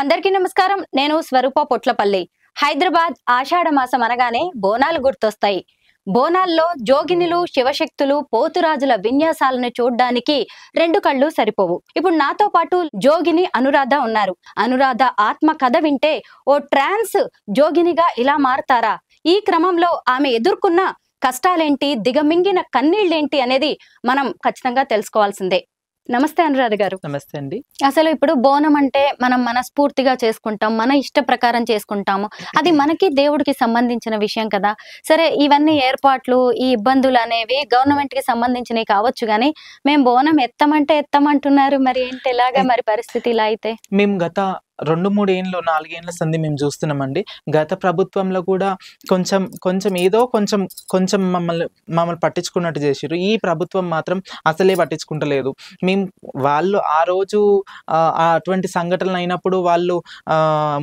అందరికీ నమస్కారం. నేను స్వరూప పొట్లపల్లి. హైదరాబాద్ ఆషాఢ మాసం అనగానే బోనాలు గుర్తొస్తాయి. బోనాల్లో జోగినులు, శివశక్తులు, పోతురాజుల విన్యాసాలను చూడ్డానికి రెండు కళ్ళు సరిపోవు. ఇప్పుడు నాతో పాటు జోగిని అనురాధ ఉన్నారు. అనురాధ ఆత్మ కథ వింటే ఓ ట్రాన్స్ జోగినిగా ఇలా మారతారా? ఈ క్రమంలో ఆమె ఎదుర్కొన్న కష్టాలేంటి, దిగమింగిన కన్నీళ్ళేంటి అనేది మనం ఖచ్చితంగా తెలుసుకోవాల్సిందే. నమస్తే అనురాధ గారు. నమస్తే అండి. అసలు ఇప్పుడు బోనం అంటే మనం మనస్ఫూర్తిగా చేసుకుంటాం, మన ఇష్ట ప్రకారం చేసుకుంటాము. అది మనకి దేవుడికి సంబంధించిన విషయం కదా. సరే, ఇవన్నీ ఏర్పాట్లు, ఈ ఇబ్బందులు అనేవి గవర్నమెంట్ కి సంబంధించినవి కావచ్చు, కానీ మేము బోనం ఎత్తమంటే ఎత్తమంటున్నారు. మరి ఏంటి ఎలాగా మరి పరిస్థితి ఇలా అయితే? మేము గత 2-3 ఏళ్ళు 4 ఏళ్ల సంధి మేము చూస్తున్నామండి. గత ప్రభుత్వంలో కూడా కొంచెం ఏదో కొంచెం మమ్మల్ని పట్టించుకున్నట్టు చేసిరు. ఈ ప్రభుత్వం మాత్రం అసలే పట్టించుకుంటలేదు. మేము వాళ్ళు ఆ రోజు అటువంటి సంఘటనలు అయినప్పుడు వాళ్ళు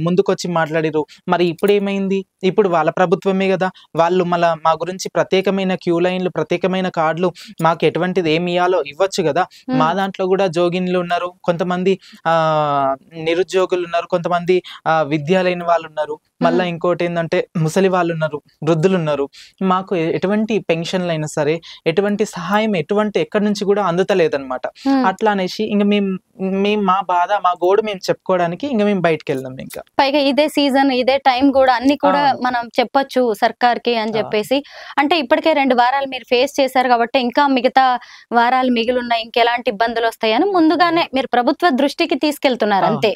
ముందుకొచ్చి మాట్లాడిరు. మరి ఇప్పుడు ఏమైంది? ఇప్పుడు వాళ్ళ ప్రభుత్వమే కదా. వాళ్ళు మళ్ళీ మా గురించి ప్రత్యేకమైన క్యూ లైన్లు, ప్రత్యేకమైన కార్డులు, మాకు ఎటువంటిది ఏమి ఇవ్వాలో ఇవ్వచ్చు కదా. మా దాంట్లో కూడా జోగిన్లు ఉన్నారు, కొంతమంది నిరుద్యోగులు ఉన్నారు, కొంతమంది విద్య లేని వాళ్ళు ఉన్నారు, మళ్ళీ ఇంకోటి ఏంటంటే ముసలి వాళ్ళు ఉన్నారు, వృద్ధులు ఉన్నారు. మాకు ఎటువంటి పెన్షన్లు అయినా సరే, ఎటువంటి సహాయం ఎక్కడి నుంచి కూడా అందుతలేదన్నమాట. అట్లా అనేసి ఇంకా మేము మా బాధ, మా గోడు మేము చెప్పుకోవడానికి ఇంకా మేము బయటకు వెళ్దాం. ఇంకా పైగా ఇదే సీజన్, ఇదే టైం కూడా అన్ని కూడా మనం చెప్పొచ్చు సర్కార్ కి అని చెప్పేసి. అంటే ఇప్పటికే 2 వారాలు మీరు ఫేస్ చేశారు కాబట్టి ఇంకా మిగతా వారాలు మిగిలిన్నాయి, ఇంకెలాంటి ఇబ్బందులు వస్తాయని ముందుగానే మీరు ప్రభుత్వ దృష్టికి తీసుకెళ్తున్నారు అంతే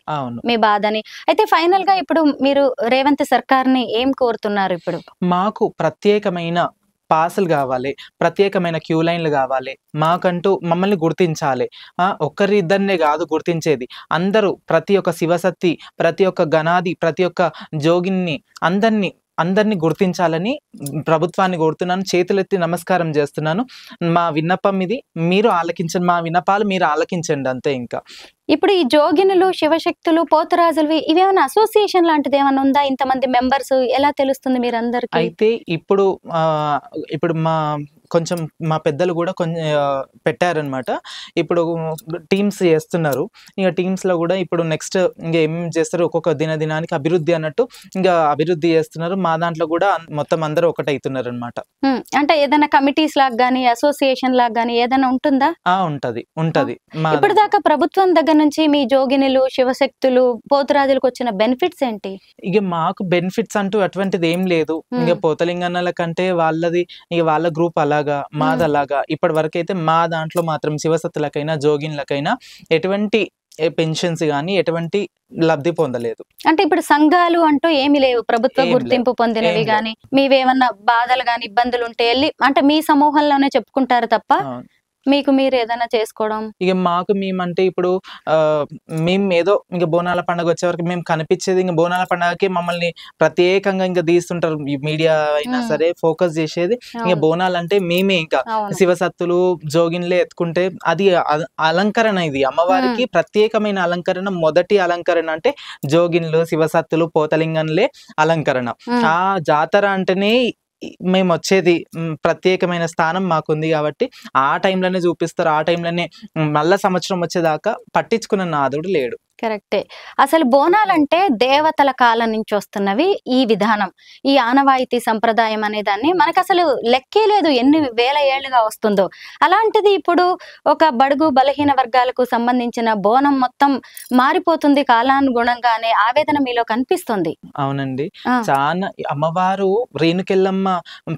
మీ బాధని. అయితే ఫైనల్ గా ఇప్పుడు మీరు రేవంత్ సర్కార్ ని ఏం కోరుతున్నారు? ఇప్పుడు మాకు ప్రత్యేకమైన పాసులు కావాలి, ప్రత్యేకమైన క్యూ లైన్లు కావాలి, మాకంటూ మమ్మల్ని గుర్తించాలి. ఒక్కరి ఇద్దరినే కాదు గుర్తించేది, అందరూ, ప్రతి ఒక్క శివశక్తి, ప్రతి ఒక్క గణాది, ప్రతి ఒక్క జోగిని, అందరినీ గుర్తించాలని ప్రభుత్వాన్ని కోరుతున్నాను. చేతులెత్తి నమస్కారం చేస్తున్నాను. మా విన్నపం ఇది, మీరు ఆలకించండి, మా విన్నపాలు మీరు ఆలకించండి అంతే. ఇంకా ఇప్పుడు ఈ జోగినులు, శివశక్తులు, పోతురాజులు ఇవేమైనా అసోసియేషన్ లాంటిది ఏమైనా ఉందా? ఇంతమంది మెంబర్స్ ఎలా తెలుస్తుంది మీరందరికీ? అయితే ఇప్పుడు మా పెద్దలు కూడా కొంచెం పెట్టారనమాట. ఇప్పుడు టీమ్స్ చేస్తున్నారు. ఇంకా టీమ్స్ లో కూడా ఇప్పుడు నెక్స్ట్ ఇంకా ఏం చేస్తారు, ఒక్కొక్క దినానికి అభివృద్ధి అన్నట్టు ఇంకా అభివృద్ధి చేస్తున్నారు. మా దాంట్లో కూడా మొత్తం అందరూ ఒకటవుతున్నారు అనమాట. అంటే ఏదైనా కమిటీస్ లాగా గానీ, అసోసియేషన్ లాగా గానీ ఏదైనా ఉంటుందా? ఉంటది. ఇప్పటిదాకా ప్రభుత్వం దగ్గర నుంచి మీ జోగినులు, శివశక్తులు, పోతురాజులకు వచ్చిన బెనిఫిట్స్ ఏంటి? ఇక మాకు బెనిఫిట్స్ అంటూ అటువంటిది ఏం లేదు. ఇక పోతలింగన్నల కంటే వాళ్ళది, ఇక వాళ్ళ గ్రూప్ అలాగా, మాదలాగా. ఇప్పటి వరకు అయితే మా దాంట్లో మాత్రం శివశక్తులకైనా జోగిన్లకైనా ఎటువంటి పెన్షన్స్ గానీ ఎటువంటి లబ్ధి పొందలేదు. అంటే ఇప్పుడు సంఘాలు అంటూ ఏమి లేవు, ప్రభుత్వ గుర్తింపు పొందినవి గానీ, మీవేమన్నా బాధలు గానీ ఇబ్బందులు ఉంటే వెళ్ళి అంటే మీ సమూహంలోనే చెప్పుకుంటారు తప్ప మీకు మీరు ఏదైనా చేసుకోవడం? ఇక మాకు మేమంటే ఇప్పుడు మేము ఏదో ఇంకా బోనాల పండుగ వచ్చే వరకు మేము కనిపించేది ఇంకా బోనాల పండుగకి మమ్మల్ని ప్రత్యేకంగా ఇంకా తీస్తుంటారు మీడియా అయినా సరే, ఫోకస్ చేసేది ఇంకా బోనాలు అంటే మేమే. ఇంకా శివసత్తులు, జోగిన్లే ఎత్తుకుంటే అది అలంకరణ. ఇది అమ్మవారికి ప్రత్యేకమైన అలంకరణ. మొదటి అలంకరణ అంటే జోగిన్లు, శివసత్తులు, పోతలింగన్లే అలంకరణ. ఆ జాతర అంటేనే మేము వచ్చేది, ప్రత్యేకమైన స్థానం మాకుంది కాబట్టి ఆ టైంలోనే చూపిస్తారు. ఆ టైంలోనే మళ్ళా సంవత్సరం వచ్చేదాకా పట్టించుకున్న నాదుడు లేడు. కరెక్టే. అసలు బోనాలంటే దేవతల కాలం నుంచి వస్తున్నవి. ఈ విధానం, ఈ ఆనవాయితీ సంప్రదాయం అనే దాన్ని మనకు అసలు లెక్కే లేదు, ఎన్ని వేల ఏళ్లుగా వస్తుందో. అలాంటిది ఇప్పుడు ఒక బడుగు బలహీన వర్గాలకు సంబంధించిన బోనం మొత్తం మారిపోతుంది కాలానుగుణంగా అనే ఆవేదన మీలో కనిపిస్తుంది. అవునండి. చాలా అమ్మవారు రేణుకెళ్ళమ్మ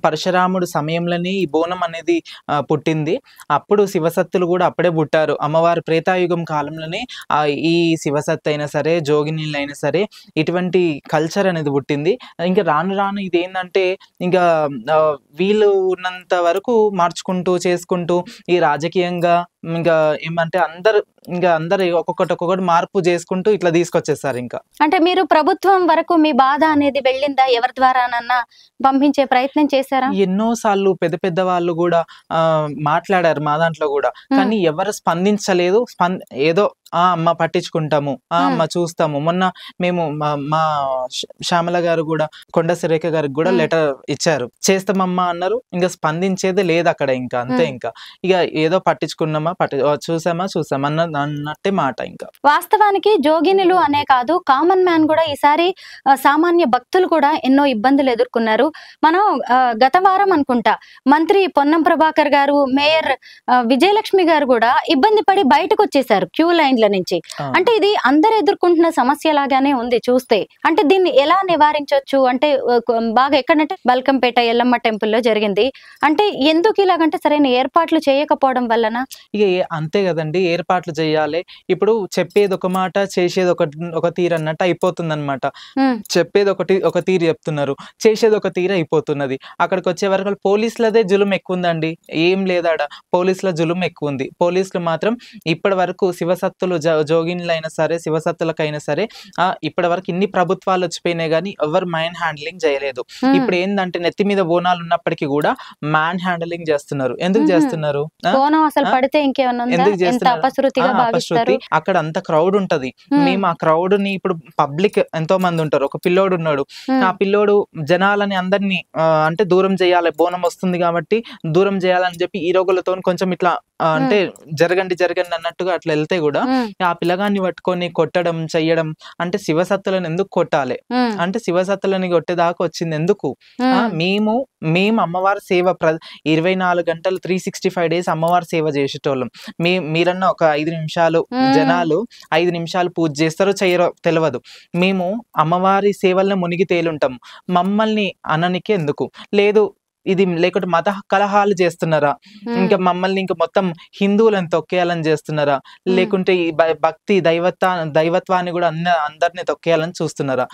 పరశురాముడు సమయంలోనే ఈ బోనం అనేది పుట్టింది. అప్పుడు శివసత్తులు కూడా అప్పుడే పుట్టారు. అమ్మవారు త్రేతాయుగం కాలంలోనే ఈ శివసత్ అయినా సరే, జోగినీళ్ళు అయినా సరే, ఇటువంటి కల్చర్ అనేది పుట్టింది. ఇంకా రాను ఇది ఏంటంటే ఇంకా వీళ్ళు ఉన్నంత వరకు మార్చుకుంటూ చేసుకుంటూ ఈ రాజకీయంగా ఇంకా ఏమంటే అందరు ఒక్కొక్కటి మార్పు చేసుకుంటూ ఇట్లా తీసుకొచ్చేస్తారు. ఇంకా అంటే మీరు ప్రభుత్వం వరకు మీ బాధ అనేది వెళ్ళిందా? ఎవరి ద్వారానన్నా పంపించే ప్రయత్నం చేశారా? ఎన్నో సార్లు పెద్ద వాళ్ళు కూడా మాట్లాడారు మా దాంట్లో కూడా, కానీ ఎవరు స్పందించలేదు. ఏదో అమ్మ పట్టించుకుంటాము, అమ్మ చూస్తాము. మొన్న మేము మా శ్యామల గారు కూడా, కొండ సురేఖ గారికి కూడా లెటర్ ఇచ్చారు, చేస్తామమ్మా అన్నారు. ఇంకా స్పందించేది లేదు అక్కడ. ఇంకా అంతే. ఇంకా ఇక ఏదో పట్టించుకున్నామా, చూసామా అన్నట్టే మాట. ఇంకా వాస్తవానికి జోగినులు అనే కాదు, కామన్ మ్యాన్ కూడా ఈసారి సామాన్య భక్తులు కూడా ఎన్నో ఇబ్బందులు ఎదుర్కొన్నారు. మనం గత వారం అనుకుంటా మంత్రి పొన్నం ప్రభాకర్ గారు, మేయర్ విజయలక్ష్మి గారు కూడా ఇబ్బంది పడి బయటకు వచ్చేసారు క్యూ లైన్ల నుంచి. అంటే ఇది అందరు ఎదుర్కొంటున్న సమస్య లాగానే ఉంది చూస్తే. అంటే దీన్ని ఎలా నివారించవచ్చు అంటే బాగా ఎక్కడంటే బల్కంపేట ఎల్లమ్మ టెంపుల్లో జరిగింది. అంటే ఎందుకు ఇలాగంటే సరైన ఏర్పాట్లు చేయకపోవడం వలన? ఇక అంతే కదండి, ఏర్పాట్లు చేయాలి. ఇప్పుడు చెప్పేది ఒక మాట, చేసేది ఒక తీరు అన్నట్టు అయిపోతుంది అనమాట. చెప్పేది ఒక తీరు చెప్తున్నారు, చేసేది ఒక తీరు అయిపోతున్నది. అక్కడికి వచ్చే వరకు పోలీసులదే జులుం ఎక్కువ ఉందండి. ఏం లేదాడ, పోలీసుల జులుం ఎక్కువ ఉంది. పోలీసులు మాత్రం ఇప్పటి వరకు శివసత్తులు జోగిన్లైనా సరే, శివసత్తులకైనా సరే ఇప్పటి వరకు ఇన్ని ప్రభుత్వాలు వచ్చిపోయినాయి కానీ ఎవరు మ్యాన్ హ్యాండ్లింగ్ చేయలేదు. ఇప్పుడు ఏంటంటే నెత్తి మీద బోనాలు ఉన్నప్పటికీ కూడా మ్యాన్ హ్యాండ్లింగ్ చేస్తున్నారు. ఎందుకు చేస్తున్నారు? ఎందుకు చేస్తున్నారు? అక్కడ అంత క్రౌడ్ ఉంటది. మేము ఆ క్రౌడ్ ని ఇప్పుడు పబ్లిక్ ఎంతో మంది ఉంటారు. ఒక పిల్లోడు ఉన్నాడు, ఆ పిల్లోడు జనాలని అందరినీ అంటే దూరం చేయాలి, బోనం వస్తుంది కాబట్టి దూరం చేయాలని చెప్పి ఈ రోగులతో కొంచెం ఇట్లా అంటే జరగండి అన్నట్టుగా అట్లా వెళ్తే కూడా ఆ పిల్లగాన్ని పట్టుకొని కొట్టడం చెయ్యడం. అంటే శివసత్తులను ఎందుకు కొట్టాలి? అంటే శివసత్తులని కొట్టేదాకా వచ్చింది ఎందుకు? మేము అమ్మవారి సేవ 24 గంటలు 365 days అమ్మవారి సేవ చేసేటోళ్ళం. మీరన్నా ఒక 5 నిమిషాలు జనాలు 5 నిమిషాలు పూజ చేస్తారో చెయ్యరో తెలియదు. మేము అమ్మవారి సేవలను మునిగి తేలుంటాం. మమ్మల్ని అననికి ఎందుకు లేదు? ఇది లేకుంటే మత కలహాలు చేస్తున్నారా? ఇంకా మమ్మల్ని ఇంకా మొత్తం హిందువులను తొక్కేయాలని చేస్తున్నారా? లేకుంటే ఈ భక్తి దైవత్వాన్ని కూడా అందరినీ తొక్కేయాలని చూస్తున్నారా?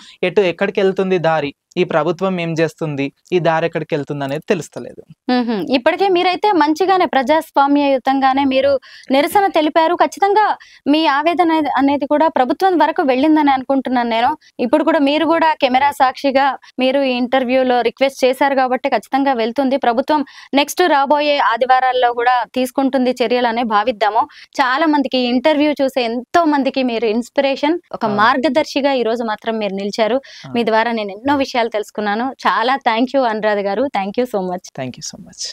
ఎక్కడికి వెళ్తుంది దారి? ఈ ప్రభుత్వం ఏం చేస్తుంది? ఈ దారి ఎక్కడికి వెళ్తుంది అనేది తెలుస్తలేదు. ఇప్పటికే మీరైతే మంచిగానే ప్రజాస్వామ్యయుతంగానే మీరు నిరసన తెలిపారు. ఖచ్చితంగా మీ ఆవేదన అనేది కూడా ప్రభుత్వం వరకు వెళ్ళిందని అనుకుంటున్నాను నేను. ఇప్పుడు కూడా మీరు కూడా కెమెరా సాక్షిగా మీరు ఈ ఇంటర్వ్యూలో రిక్వెస్ట్ చేశారు కాబట్టి ఖచ్చితంగా వెళ్తుంది. ప్రభుత్వం నెక్స్ట్ రాబోయే ఆదివారాల్లో కూడా తీసుకుంటుంది చర్యలనే భావిద్దాము. చాలా మందికి ఇంటర్వ్యూ చూసే ఎంతో మందికి మీరు ఇన్స్పిరేషన్, ఒక మార్గదర్శిగా ఈ రోజు మాత్రం మీరు నిలిచారు. మీ ద్వారా నేను ఎన్నో విషయాలు తెలుసుకున్నాను. చాలా థ్యాంక్ యూ అనురాధ గారు. Thank you so much. Thank you so much.